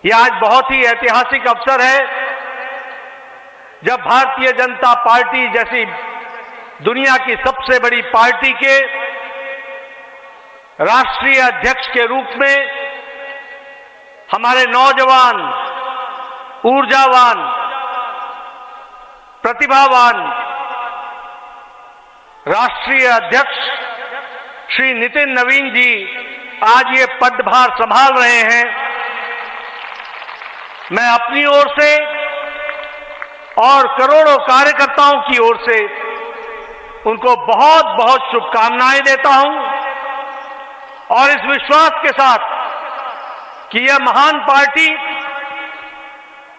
यह आज बहुत ही ऐतिहासिक अवसर है जब भारतीय जनता पार्टी जैसी दुनिया की सबसे बड़ी पार्टी के राष्ट्रीय अध्यक्ष के रूप में हमारे नौजवान, ऊर्जावान, प्रतिभावान राष्ट्रीय अध्यक्ष श्री नितिन नवीन जी आज ये पदभार संभाल रहे हैं। मैं अपनी ओर से और करोड़ों कार्यकर्ताओं की ओर से उनको बहुत बहुत शुभकामनाएं देता हूं और इस विश्वास के साथ कि यह महान पार्टी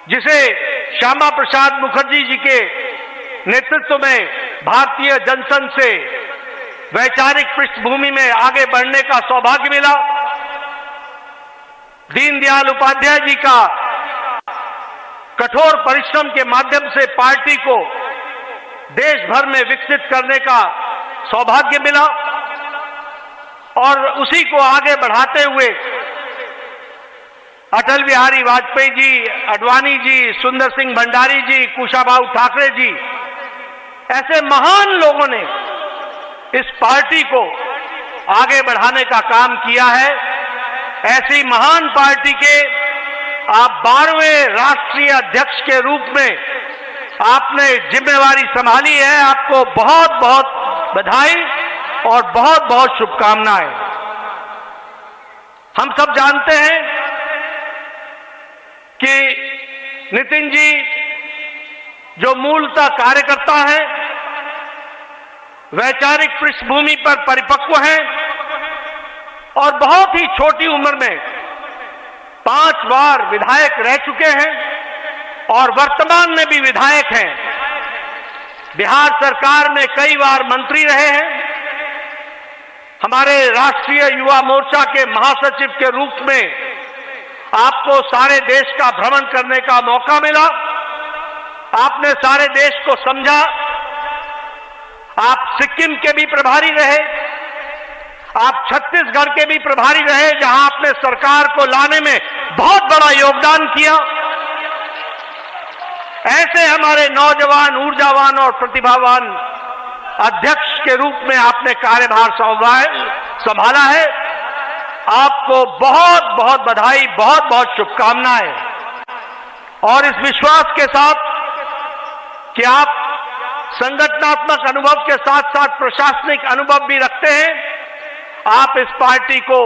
जिसे श्यामा प्रसाद मुखर्जी जी के नेतृत्व में भारतीय जनसंघ से वैचारिक पृष्ठभूमि में आगे बढ़ने का सौभाग्य मिला, दीनदयाल उपाध्याय जी का कठोर परिश्रम के माध्यम से पार्टी को देश भर में विकसित करने का सौभाग्य मिला और उसी को आगे बढ़ाते हुए अटल बिहारी वाजपेयी जी, आडवाणी जी, सुंदर सिंह भंडारी जी, कुशाभाऊ ठाकरे जी, ऐसे महान लोगों ने इस पार्टी को आगे बढ़ाने का काम किया है। ऐसी महान पार्टी के आप 12वें राष्ट्रीय अध्यक्ष के रूप में आपने जिम्मेवारी संभाली है। आपको बहुत बहुत बधाई और बहुत बहुत शुभकामनाएं। हम सब जानते हैं कि नितिन जी जो मूलतः कार्यकर्ता हैं, वैचारिक पृष्ठभूमि पर परिपक्व हैं और बहुत ही छोटी उम्र में 5 बार विधायक रह चुके हैं और वर्तमान में भी विधायक हैं। बिहार सरकार में कई बार मंत्री रहे हैं। हमारे राष्ट्रीय युवा मोर्चा के महासचिव के रूप में आपको सारे देश का भ्रमण करने का मौका मिला। आपने सारे देश को समझा। आप सिक्किम के भी प्रभारी रहे, आप छत्तीसगढ़ के भी प्रभारी रहे, जहां आपने सरकार को लाने में बहुत बड़ा योगदान किया। ऐसे हमारे नौजवान, ऊर्जावान और प्रतिभावान अध्यक्ष के रूप में आपने कार्यभार संभाला है। आपको बहुत बहुत बधाई, बहुत बहुत शुभकामनाएं और इस विश्वास के साथ कि आप संगठनात्मक अनुभव के साथ साथ प्रशासनिक अनुभव भी रखते हैं, आप इस पार्टी को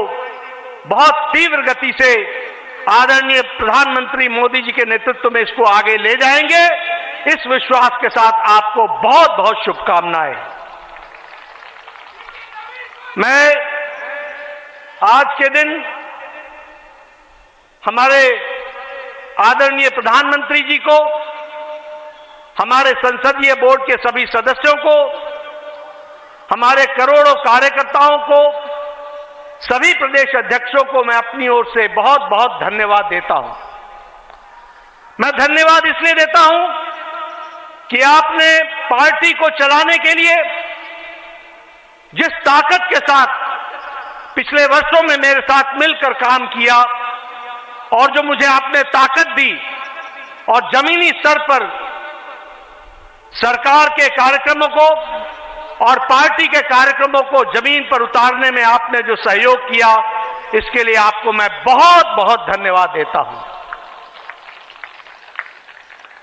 बहुत तीव्र गति से आदरणीय प्रधानमंत्री मोदी जी के नेतृत्व में इसको आगे ले जाएंगे। इस विश्वास के साथ आपको बहुत बहुत शुभकामनाएं। मैं आज के दिन हमारे आदरणीय प्रधानमंत्री जी को, हमारे संसदीय बोर्ड के सभी सदस्यों को, हमारे करोड़ों कार्यकर्ताओं को, सभी प्रदेश अध्यक्षों को मैं अपनी ओर से बहुत बहुत धन्यवाद देता हूं। मैं धन्यवाद इसलिए देता हूं कि आपने पार्टी को चलाने के लिए जिस ताकत के साथ पिछले वर्षों में मेरे साथ मिलकर काम किया और जो मुझे आपने ताकत दी और जमीनी स्तर पर सरकार के कार्यक्रमों को और पार्टी के कार्यक्रमों को जमीन पर उतारने में आपने जो सहयोग किया, इसके लिए आपको मैं बहुत बहुत धन्यवाद देता हूं।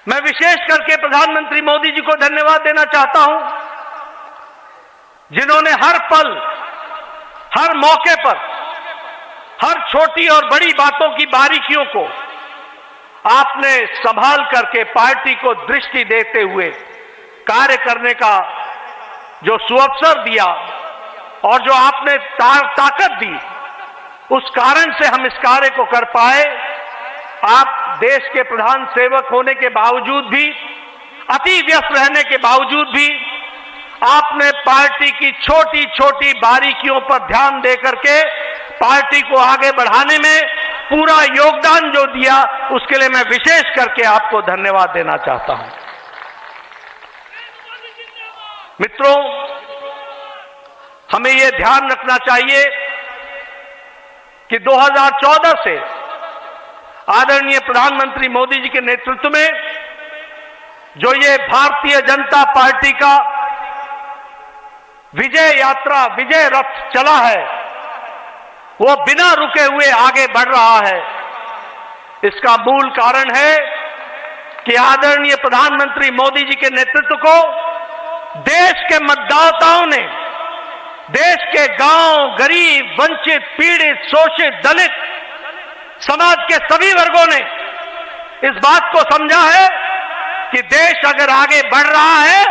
मैं विशेष करके प्रधानमंत्री मोदी जी को धन्यवाद देना चाहता हूं, जिन्होंने हर पल, हर मौके पर, हर छोटी और बड़ी बातों की बारीकियों को आपने संभाल करके पार्टी को दृष्टि देते हुए कार्य करने का जो सुअवसर दिया और जो आपने ताकत दी, उस कारण से हम इस कार्य को कर पाए। आप देश के प्रधान सेवक होने के बावजूद भी, अति व्यस्त रहने के बावजूद भी आपने पार्टी की छोटी छोटी बारीकियों पर ध्यान देकर के पार्टी को आगे बढ़ाने में पूरा योगदान जो दिया, उसके लिए मैं विशेष करके आपको धन्यवाद देना चाहता हूं। मित्रों, हमें यह ध्यान रखना चाहिए कि 2014 से आदरणीय प्रधानमंत्री मोदी जी के नेतृत्व में जो ये भारतीय जनता पार्टी का विजय यात्रा, विजय रथ चला है, वो बिना रुके हुए आगे बढ़ रहा है। इसका मूल कारण है कि आदरणीय प्रधानमंत्री मोदी जी के नेतृत्व को देश के मतदाताओं ने, देश के गांव, गरीब, वंचित, पीड़ित, शोषित, दलित समाज के सभी वर्गों ने इस बात को समझा है कि देश अगर आगे बढ़ रहा है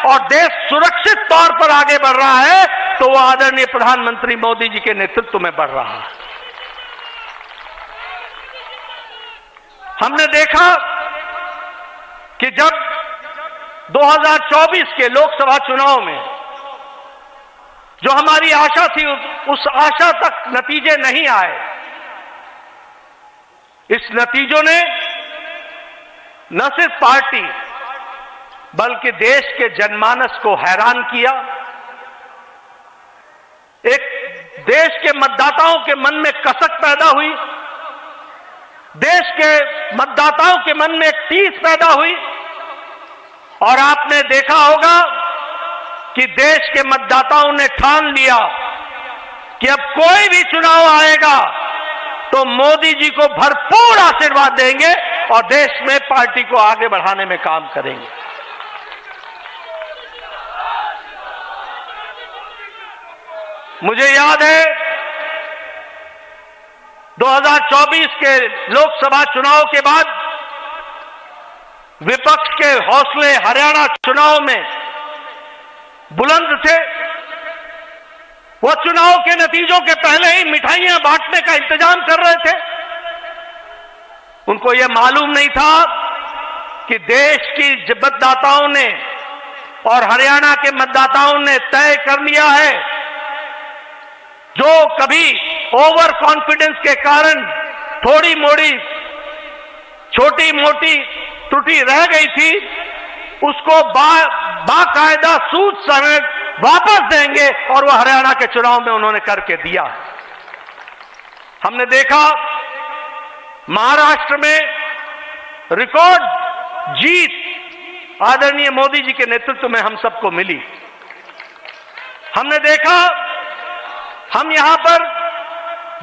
और देश सुरक्षित तौर पर आगे बढ़ रहा है तो वो आदरणीय प्रधानमंत्री मोदी जी के नेतृत्व में बढ़ रहा है। हमने देखा कि जब 2024 के लोकसभा चुनाव में जो हमारी आशा थी, उस आशा तक नतीजे नहीं आए। इस नतीजों ने न सिर्फ पार्टी बल्कि देश के जनमानस को हैरान किया। एक देश के मतदाताओं के मन में कसक पैदा हुई, देश के मतदाताओं के मन में एक टीस पैदा हुई और आपने देखा होगा कि देश के मतदाताओं ने ठान लिया कि अब कोई भी चुनाव आएगा तो मोदी जी को भरपूर आशीर्वाद देंगे और देश में पार्टी को आगे बढ़ाने में काम करेंगे। मुझे याद है 2024 के लोकसभा चुनाव के बाद विपक्ष के हौसले हरियाणा चुनाव में बुलंद थे। वो चुनाव के नतीजों के पहले ही मिठाइयां बांटने का इंतजाम कर रहे थे। उनको यह मालूम नहीं था कि देश की मतदाताओं ने और हरियाणा के मतदाताओं ने तय कर लिया है, जो कभी ओवर कॉन्फिडेंस के कारण थोड़ी मोड़ी छोटी मोटी त्रुटि रह गई थी, उसको बाकायदा सूद समेत वापस देंगे और वह हरियाणा के चुनाव में उन्होंने करके दिया। हमने देखा महाराष्ट्र में रिकॉर्ड जीत आदरणीय मोदी जी के नेतृत्व में हम सबको मिली। हमने देखा हम यहां पर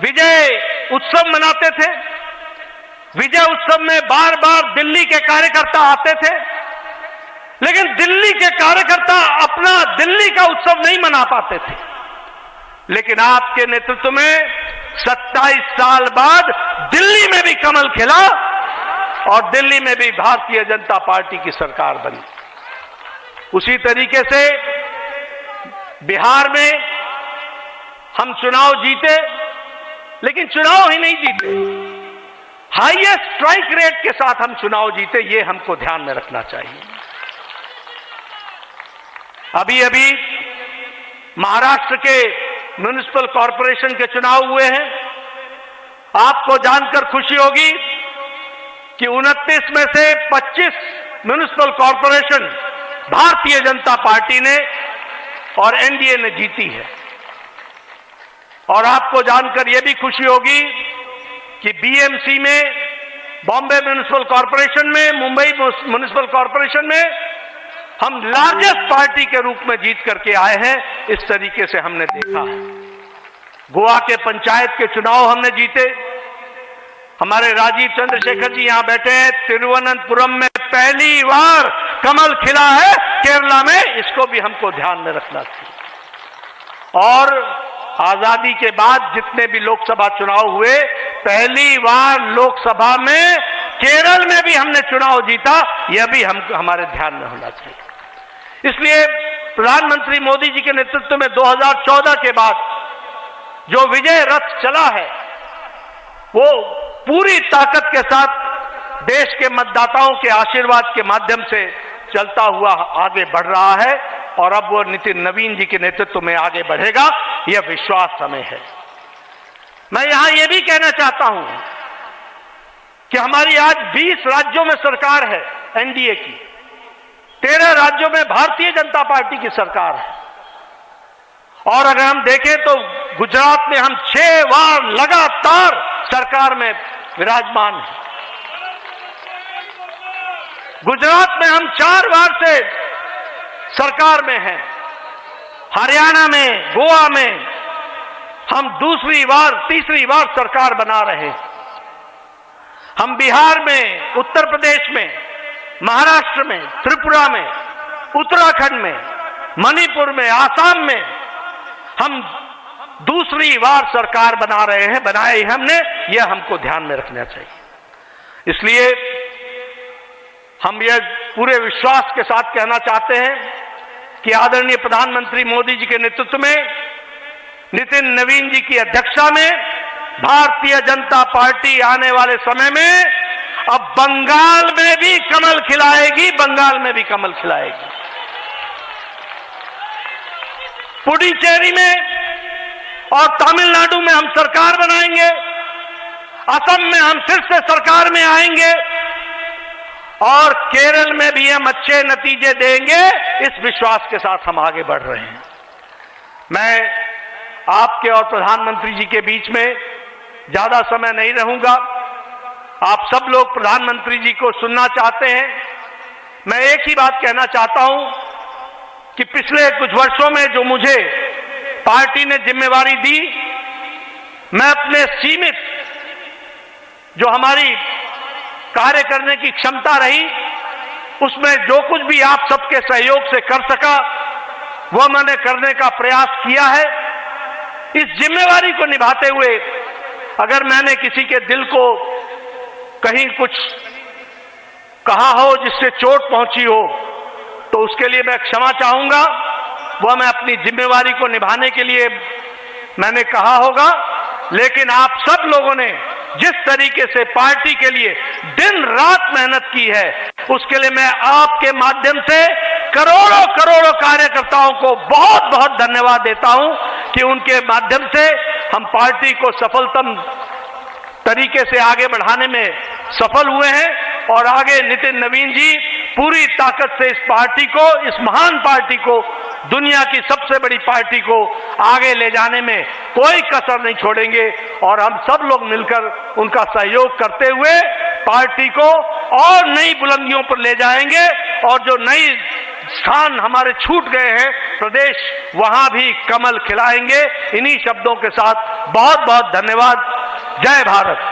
विजय उत्सव मनाते थे। विजय उत्सव में बार बार दिल्ली के कार्यकर्ता आते थे, लेकिन दिल्ली के कार्यकर्ता अपना दिल्ली का उत्सव नहीं मना पाते थे। लेकिन आपके नेतृत्व में 27 साल बाद दिल्ली में भी कमल खिला और दिल्ली में भी भारतीय जनता पार्टी की सरकार बनी। उसी तरीके से बिहार में हम चुनाव जीते, लेकिन चुनाव ही नहीं जीते, हाईएस्ट स्ट्राइक रेट के साथ हम चुनाव जीते। ये हमको ध्यान में रखना चाहिए। अभी अभी महाराष्ट्र के म्युनिसिपल कॉरपोरेशन के चुनाव हुए हैं। आपको जानकर खुशी होगी कि 29 में से 25 municipal corporation Bharatiya Janata party ने और एनडीए ने जीती है। और आपको जानकर यह भी खुशी होगी कि बीएमसी में, बॉम्बे म्युनिसिपल कॉरपोरेशन में, मुंबई म्युनिसिपल कॉरपोरेशन में हम लार्जेस्ट पार्टी के रूप में जीत करके आए हैं। इस तरीके से हमने देखा है। गोवा के पंचायत के चुनाव हमने जीते। हमारे राजीव चंद्रशेखर जी यहां बैठे हैं। तिरुवनंतपुरम में पहली बार कमल खिला है, केरला में, इसको भी हमको ध्यान में रखना चाहिए। और आजादी के बाद जितने भी लोकसभा चुनाव हुए, पहली बार लोकसभा में केरल में भी हमने चुनाव जीता। यह भी हमारे ध्यान में होना चाहिए। इसलिए प्रधानमंत्री मोदी जी के नेतृत्व में 2014 के बाद जो विजय रथ चला है, वो पूरी ताकत के साथ देश के मतदाताओं के आशीर्वाद के माध्यम से चलता हुआ आगे बढ़ रहा है और अब वो नितिन नवीन जी के नेतृत्व में आगे बढ़ेगा, यह विश्वास हमें है। मैं यहां यह भी कहना चाहता हूं कि हमारी आज 20 राज्यों में सरकार है एनडीए की, 13 राज्यों में भारतीय जनता पार्टी की सरकार है। और अगर हम देखें तो गुजरात में हम 6 बार लगातार सरकार में विराजमान है। गुजरात में हम 4 बार से सरकार में हैं, हरियाणा में, गोवा में हम दूसरी बार, तीसरी बार सरकार बना रहे हैं। हम बिहार में, उत्तर प्रदेश में, महाराष्ट्र में, त्रिपुरा में, उत्तराखंड में, मणिपुर में, आसाम में हम दूसरी बार सरकार बना रहे हैं, बनाई हमने, यह हमको ध्यान में रखना चाहिए। इसलिए हम यह पूरे विश्वास के साथ कहना चाहते हैं कि आदरणीय प्रधानमंत्री मोदी जी के नेतृत्व में, नितिन नवीन जी की अध्यक्षता में भारतीय जनता पार्टी आने वाले समय में अब बंगाल में भी कमल खिलाएगी, बंगाल में भी कमल खिलाएगी। पुडुचेरी में और तमिलनाडु में हम सरकार बनाएंगे, असम में हम फिर से सरकार में आएंगे और केरल में भी हम अच्छे नतीजे देंगे। इस विश्वास के साथ हम आगे बढ़ रहे हैं। मैं आपके और प्रधानमंत्री जी के बीच में ज्यादा समय नहीं रहूंगा। आप सब लोग प्रधानमंत्री जी को सुनना चाहते हैं। मैं एक ही बात कहना चाहता हूं कि पिछले कुछ वर्षों में जो मुझे पार्टी ने जिम्मेवारी दी, मैं अपने सीमित जो हमारी कार्य करने की क्षमता रही, उसमें जो कुछ भी आप सबके सहयोग से कर सका वह मैंने करने का प्रयास किया है। इस जिम्मेवारी को निभाते हुए अगर मैंने किसी के दिल को कहीं कुछ कहा हो जिससे चोट पहुंची हो, तो उसके लिए मैं क्षमा चाहूंगा। वह मैं अपनी जिम्मेवारी को निभाने के लिए मैंने कहा होगा। लेकिन आप सब लोगों ने जिस तरीके से पार्टी के लिए दिन रात मेहनत की है, उसके लिए मैं आपके माध्यम से करोड़ों करोड़ों कार्यकर्ताओं को बहुत बहुत धन्यवाद देता हूं कि उनके माध्यम से हम पार्टी को सफलतम तरीके से आगे बढ़ाने में सफल हुए हैं। और आगे नितिन नवीन जी पूरी ताकत से इस पार्टी को, इस महान पार्टी को, दुनिया की सबसे बड़ी पार्टी को आगे ले जाने में कोई कसर नहीं छोड़ेंगे। और हम सब लोग मिलकर उनका सहयोग करते हुए पार्टी को और नई बुलंदियों पर ले जाएंगे। और जो नई स्थान हमारे छूट गए हैं प्रदेश, वहां भी कमल खिलाएंगे। इन्हीं शब्दों के साथ बहुत बहुत धन्यवाद। जय भारत।